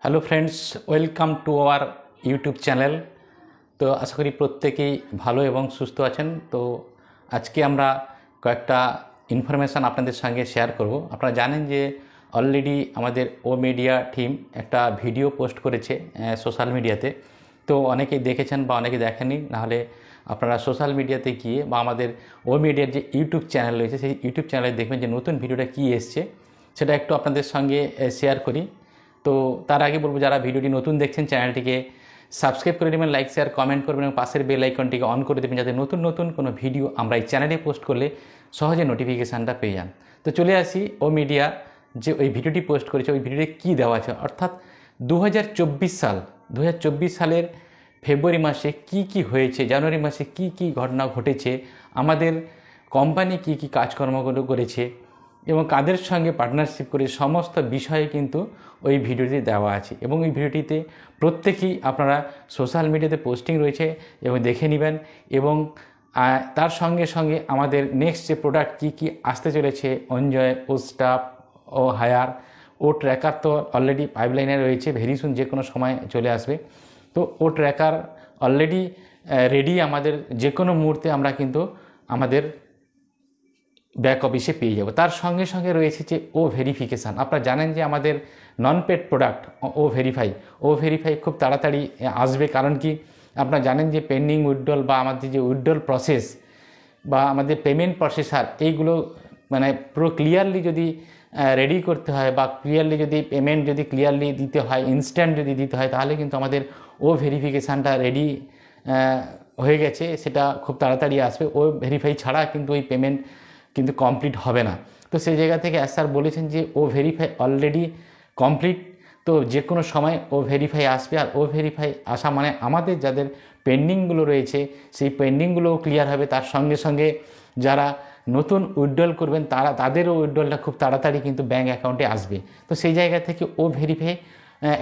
Hello friends, welcome to our YouTube channel. তো আশা করি প্রত্যেকেই ভালো এবং সুস্থ আছেন। তো আজকে আমরা কয়েকটা ইনফরমেশান আপনাদের সঙ্গে শেয়ার করব। আপনারা জানেন যে অলরেডি আমাদের ও মিডিয়া টিম একটা ভিডিও পোস্ট করেছে সোশ্যাল মিডিয়াতে। তো অনেকেই দেখেছেন বা অনেকে দেখেননি, নাহলে আপনারা সোশ্যাল মিডিয়াতে গিয়ে বা আমাদের ও মিডিয়ার যে ইউটিউব চ্যানেল রয়েছে সেই ইউটিউব চ্যানেলে দেখবেন যে নতুন ভিডিওটা কী এসছে সেটা একটু আপনাদের সঙ্গে শেয়ার করি। তো তার আগে বলবো, যারা ভিডিওটি নতুন দেখছেন চ্যানেলটিকে সাবস্ক্রাইব করে দেবেন, লাইক শেয়ার কমেন্ট করবেন এবং পাশের বেল আইকনটিকে অন করে দেবেন, যাতে নতুন নতুন কোনো ভিডিও আমরা এই চ্যানেলে পোস্ট করলে সহজে নোটিফিকেশানটা পেয়ে যান। তো চলে আসি ও মিডিয়া যে ওই ভিডিওটি পোস্ট করেছে, ওই ভিডিওটি কী দেওয়া আছে, অর্থাৎ 2024 সালের ফেব্রুয়ারি মাসে কি হয়েছে, জানুয়ারি মাসে কি ঘটনা ঘটেছে, আমাদের কোম্পানি কি কাজকর্মগুলো করেছে এবং কাদের সঙ্গে পার্টনারশিপ করে, সমস্ত বিষয়ে কিন্তু ওই ভিডিওটি দেওয়া আছে। এবং ওই ভিডিওটিতে প্রত্যেকেই আপনারা সোশ্যাল মিডিয়াতে পোস্টিং রয়েছে এবং দেখে নেবেন। এবং তার সঙ্গে সঙ্গে আমাদের নেক্সট যে প্রোডাক্ট কি আসতে চলেছে, অনজয়, ও স্টাফ, ও হায়ার, ও ট্র্যাকার তো অলরেডি পাইপলাইনে রয়েছে, ভেরি সুন যে কোনো সময় চলে আসবে। তো ও ট্র্যাকার অলরেডি রেডি, আমাদের যে কোনো মুহূর্তে আমরা কিন্তু আমাদের ব্যাক অফিসে পেয়ে যাব। তার সঙ্গে সঙ্গে রয়েছে যে ও ভেরিফিকেশান। আপনারা জানেন যে আমাদের নন পেড প্রোডাক্ট ও ভেরিফাই খুব তাড়াতাড়ি আসবে। কারণ কি, আপনারা জানেন যে পেন্ডিং উইথড্রল বা আমাদের যে উইথড্রল প্রসেস বা আমাদের পেমেন্ট প্রসেসার, এইগুলো মানে পুরো ক্লিয়ারলি যদি রেডি করতে হয় বা ক্লিয়ারলি যদি পেমেন্ট যদি ক্লিয়ারলি দিতে হয়, ইনস্ট্যান্ট যদি দিতে হয়, তাহলে কিন্তু আমাদের ও ভেরিফিকেশানটা রেডি হয়ে গেছে, সেটা খুব তাড়াতাড়ি আসবে। ও ভেরিফাই ছাড়া কিন্তু ওই পেমেন্ট কিন্তু কমপ্লিট হবে না। তো সেই জায়গা থেকে স্যার বলেছেন যে ও ভেরিফাই অলরেডি কমপ্লিট, তো যে কোনো সময় ও ভেরিফাই আসবে। আর ও ভেরিফাই আসা মানে আমাদের যাদের পেন্ডিংগুলো রয়েছে সেই পেন্ডিংগুলোও ক্লিয়ার হবে। তার সঙ্গে সঙ্গে যারা নতুন উইথড্রল করবেন তাদেরও উইথড্রলটা খুব তাড়াতাড়ি কিন্তু ব্যাঙ্ক অ্যাকাউন্টে আসবে। তো সেই জায়গা থেকে ও ভেরিফাই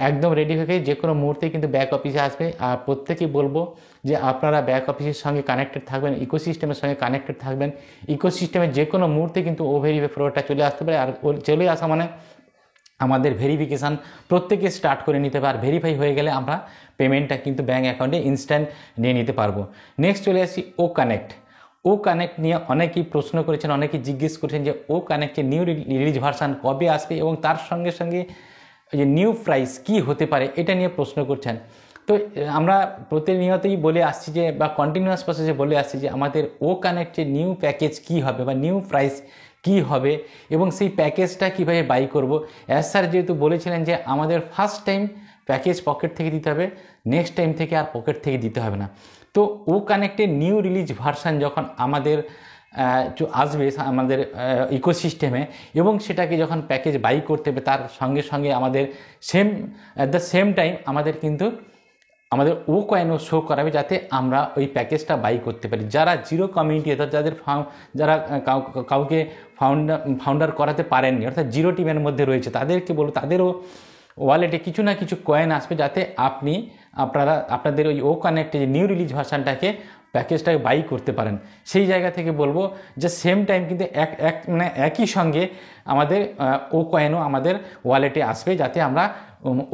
একদম রেডি হয়ে যে কোনো মুহূর্তে কিন্তু ব্যাক অফিসে আসবে। আর প্রত্যেকেই বলবো যে আপনারা ব্যাক অফিসের সঙ্গে কানেক্টেড থাকবেন, ইকোসিস্টেমের সঙ্গে কানেক্টেড থাকবেন। ইকোসিস্টেমে যে কোনো মুহূর্তে কিন্তু ও ভেরিফাই প্রোডাক্টটা চলে আসতে পারে। আর চলে আসা মানে আমাদের ভেরিফিকেশান প্রত্যেকে স্টার্ট করে নিতে পারে। আর ভেরিফাই হয়ে গেলে আমরা পেমেন্টটা কিন্তু ব্যাঙ্ক অ্যাকাউন্টে ইনস্ট্যান্ট নিয়ে নিতে পারবো। নেক্সট চলে আসি ও কানেক্ট নিয়ে অনেকেই প্রশ্ন করেছেন, অনেকেই জিজ্ঞেস করেছেন যে ও কানেক্টের নিউ রিলিজ ভার্সান কবে আসবে এবং তার সঙ্গে সঙ্গে যে নিউ প্রাইস কি হতে পারে, এটা নিয়ে প্রশ্ন করছেন। তো আমরা প্রতিনিয়তই বলে আসছি যে, বা কন্টিনিউয়াস প্রসেসে বলে আসছি যে আমাদের ও কানেক্টের নিউ প্যাকেজ কি হবে বা নিউ প্রাইস কি হবে এবং সেই প্যাকেজটা কীভাবে বাই করব। স্যার যেহেতু বলেছিলেন যে আমাদের ফার্স্ট টাইম প্যাকেজ পকেট থেকে দিতে হবে, নেক্সট টাইম থেকে আর পকেট থেকে দিতে হবে না। তো ও কানেক্টের নিউ রিলিজ ভার্সান যখন আমাদের আসবে আমাদের ইকোসিস্টেমে এবং সেটাকে যখন প্যাকেজ বাই করতে হবে, তার সঙ্গে সঙ্গে আমাদের অ্যাট দ্য সেম টাইম আমাদের কিন্তু আমাদের ও কয়েনও শো করাবে, যাতে আমরা ওই প্যাকেজটা বাই করতে পারি। যারা জিরো কমিউনিটি, অর্থাৎ যারা কাউকে ফাউন্ডার করাতে পারেননি, অর্থাৎ জিরো টিমের মধ্যে রয়েছে, তাদেরকে বলবো তাদেরও ওয়ালেটে কিছু না কিছু কয়েন আসবে, যাতে আপনাদের ওই ও কানেক্টে যে নিউ রিলিজ ভার্সানটাকে প্যাকেজটাকে বাই করতে পারেন। সেই জায়গা থেকে বলবো যে সেম টাইম কিন্তু মানে একই সঙ্গে আমাদের ও কয়েনও আমাদের ওয়ালেটে আসবে, যাতে আমরা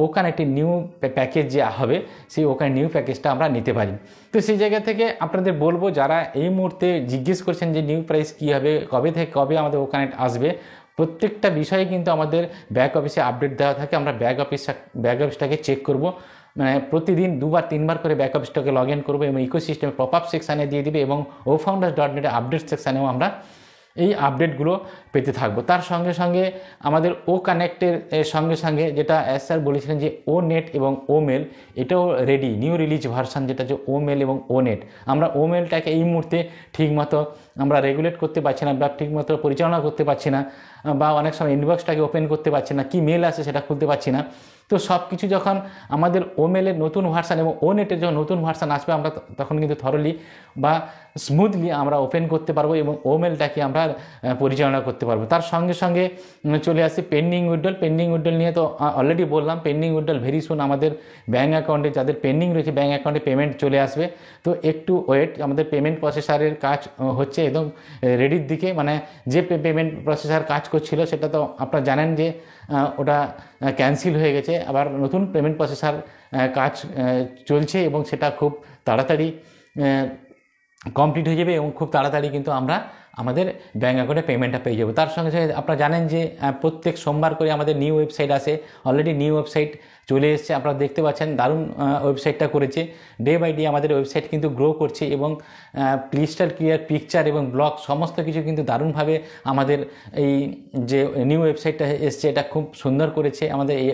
ওখানে একটি নিউ প্যাকেজ যে হবে সেই ওখানে নিউ প্যাকেজটা আমরা নিতে পারি। তো সেই জায়গা থেকে আপনাদের বলবো, যারা এই মুহূর্তে জিজ্ঞেস করছেন যে নিউ প্রাইস কী হবে, কবে থেকে কবে আমাদের ওখানে আসবে, প্রত্যেকটা বিষয়ে কিন্তু আমাদের ব্যাক অফিসে আপডেট দেওয়া থাকে। আমরা ব্যাক অফিসটাকে চেক করব, মানে প্রতিদিন 2-3বার করে ব্যাক অফিসটাকে লগ ইন করবো এবং ইকোসিস্টেমে পপ আপ সেকশানে দিয়ে দিবে এবং ofounders.net আপডেট সেকশানেও আমরা এই আপডেটগুলো পেতে থাকবো। তার সঙ্গে সঙ্গে আমাদের ও কানেক্টের সঙ্গে সঙ্গে যেটা স্যার বলেছিলেন যে ও নেট এবং ও মেল, এটাও রেডি নিউ রিলিজ ভার্সান, যেটা যে ও মেল এবং ও নেট। আমরা ও মেলটাকে এই মুহূর্তে ঠিকমতো আমরা রেগুলেট করতে পারছি না বা ঠিকমতো পরিচালনা করতে পারছি না, বা অনেক সময় ইনবক্সটাকে ওপেন করতে পারছি না, কি মেল আছে সেটা খুলতে পারছি না। তো সব কিছু যখন আমাদের ও মেলের নতুন ভার্সান এবং ও নেটের যখন নতুন ভার্সান আসবে, আমরা তখন কিন্তু থরলি বা স্মুথলি আমরা ওপেন করতে পারবো এবং ও মেলটাকে আমরা পরিচালনা করতে পারবো। তার সঙ্গে সঙ্গে চলে আসি পেন্ডিং উইথড্রল নিয়ে। তো অলরেডি বললাম, পেন্ডিং উইথড্রল ভেরি সুন আমাদের ব্যাঙ্ক অ্যাকাউন্টে, যাদের পেন্ডিং রয়েছে ব্যাঙ্ক অ্যাকাউন্টে পেমেন্ট চলে আসবে। তো একটু ওয়েট, আমাদের পেমেন্ট প্রসেসারের কাজ হচ্ছে একদম রেডির দিকে, মানে যে পেমেন্ট প্রসেসার কাজ করছিল সেটা তো আপনারা জানেন যে ওটা ক্যান্সেল হয়ে গেছে, আবার নতুন পেমেন্ট প্রসেসার কাজ চলছে এবং সেটা খুব তাড়াতাড়ি কমপ্লিট হয়ে যাবে এবং খুব তাড়াতাড়ি কিন্তু আমরা আমাদের ব্যাঙ্ক অ্যাকাউন্টে পেমেন্টটা পেয়ে যাবো। তার সঙ্গে সঙ্গে আপনারা জানেন যে প্রত্যেক সোমবার করে আমাদের নিউ ওয়েবসাইট আসে, অলরেডি নিউ ওয়েবসাইট চলে এসেছে, আপনারা দেখতে পাচ্ছেন দারুণ ওয়েবসাইটটা করেছে। ডে বাই ডে আমাদের ওয়েবসাইট কিন্তু গ্রো করছে এবং ক্রিস্টাল ক্লিয়ার পিকচার এবং ব্লগ সমস্ত কিছু কিন্তু দারুণভাবে আমাদের এই যে নিউ ওয়েবসাইটটা এসছে এটা খুব সুন্দর করেছে। আমাদের এই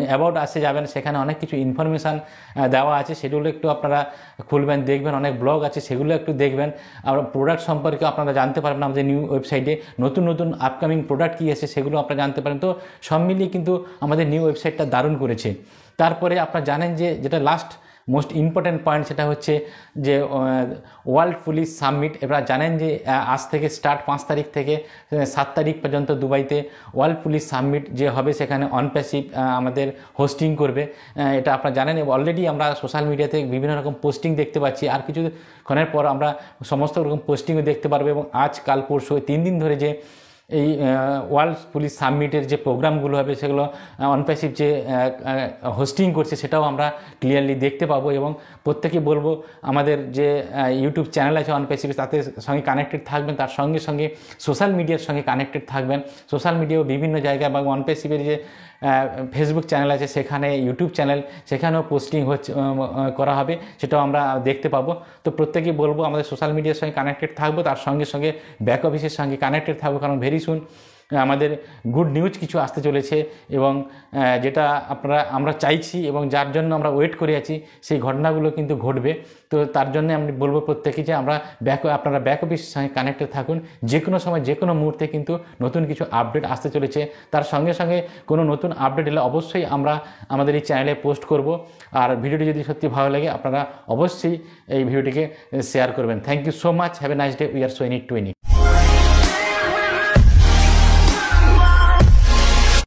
অ্যাবাউট আসে যাবেন, সেখানে অনেক কিছু ইনফরমেশান দেওয়া আছে, সেগুলো একটু আপনারা খুলবেন দেখবেন, অনেক ব্লগ আছে সেগুলো একটু দেখবেন। আর প্রোডাক্ট সম্পর্কে আপনারা জানতে পারবেন আমাদের নিউ ওয়েবসাইটে, নতুন নতুন আপকামিং প্রোডাক্ট কী আছে সেগুলো আপনারা জানতে পারেন। তো সব মিলিয়ে কিন্তু আমাদের নিউ ওয়েবসাইটটা দারুণ করেছে। তারপরে আপনারা জানেন যে যেটা লাস্ট মোস্ট ইম্পর্ট্যান্ট পয়েন্ট সেটা হচ্ছে যে ওয়ার্ল্ড পুলিশ সামিট। এবার জানেন যে আজ থেকে স্টার্ট 5 তারিখ থেকে 7 তারিখ পর্যন্ত দুবাইতে ওয়ার্ল্ড পুলিশ সামিট যে হবে, সেখানে অনপ্যাসিভ আমাদের হোস্টিং করবে, এটা আপনারা জানেন। অলরেডি আমরা সোশ্যাল মিডিয়াতে বিভিন্ন রকম পোস্টিং দেখতে পাচ্ছি, আর কিছুক্ষণের পর আমরা সমস্ত রকম পোস্টিংও দেখতে পারবো। এবং আজ কাল পরশু 3 দিন ধরে যে এই ওয়ার্ল্ড পুলিশ সামিটের যে প্রোগ্রামগুলো হবে সেগুলো অনপ্যাসিভ যে হোস্টিং করছে সেটাও আমরা ক্লিয়ারলি দেখতে পাবো। এবং প্রত্যেকেই বলবো আমাদের যে ইউটিউব চ্যানেল আছে অনপ্যাসিভ, তাদের সঙ্গে কানেক্টেড থাকবেন, তার সঙ্গে সঙ্গে সোশ্যাল মিডিয়ার সঙ্গে কানেক্টেড থাকবেন। সোশ্যাল মিডিয়াও বিভিন্ন জায়গায় বা অনপ্যাসিভের যে ফেসবুক চ্যানেল আছে সেখানে, ইউটিউব চ্যানেল সেখানেও পোস্টিং করা হবে, সেটাও আমরা দেখতে পাবো। তো প্রত্যেকেই বলবো আমাদের সোশ্যাল মিডিয়ার সঙ্গে কানেক্টেড থাকবো, তার সঙ্গে সঙ্গে ব্যাক অফিসের সঙ্গে কানেক্টেড থাকবো, কারণ ভেরি সুন আমাদের গুড নিউজ কিছু আসতে চলেছে এবং যেটা আমরা চাইছি এবং যার জন্য আমরা ওয়েট করে আছি সেই ঘটনাগুলো কিন্তু ঘটবে। তো তার জন্য আমি বলবো প্রত্যেকেই যে আপনারা ব্যাক অফিসের সঙ্গে কানেক্টেড থাকুন। যে কোনো সময় যে কোনো মুহূর্তে কিন্তু নতুন কিছু আপডেট আসতে চলেছে, তার সঙ্গে সঙ্গে কোনো নতুন আপডেট এলে অবশ্যই আমরা আমাদের এই চ্যানেলে পোস্ট করব। আর ভিডিওটি যদি সত্যি ভালো লাগে আপনারা অবশ্যই এই ভিডিওটিকে শেয়ার করবেন। Thank you so much, have a nice day, we are so in it to in it.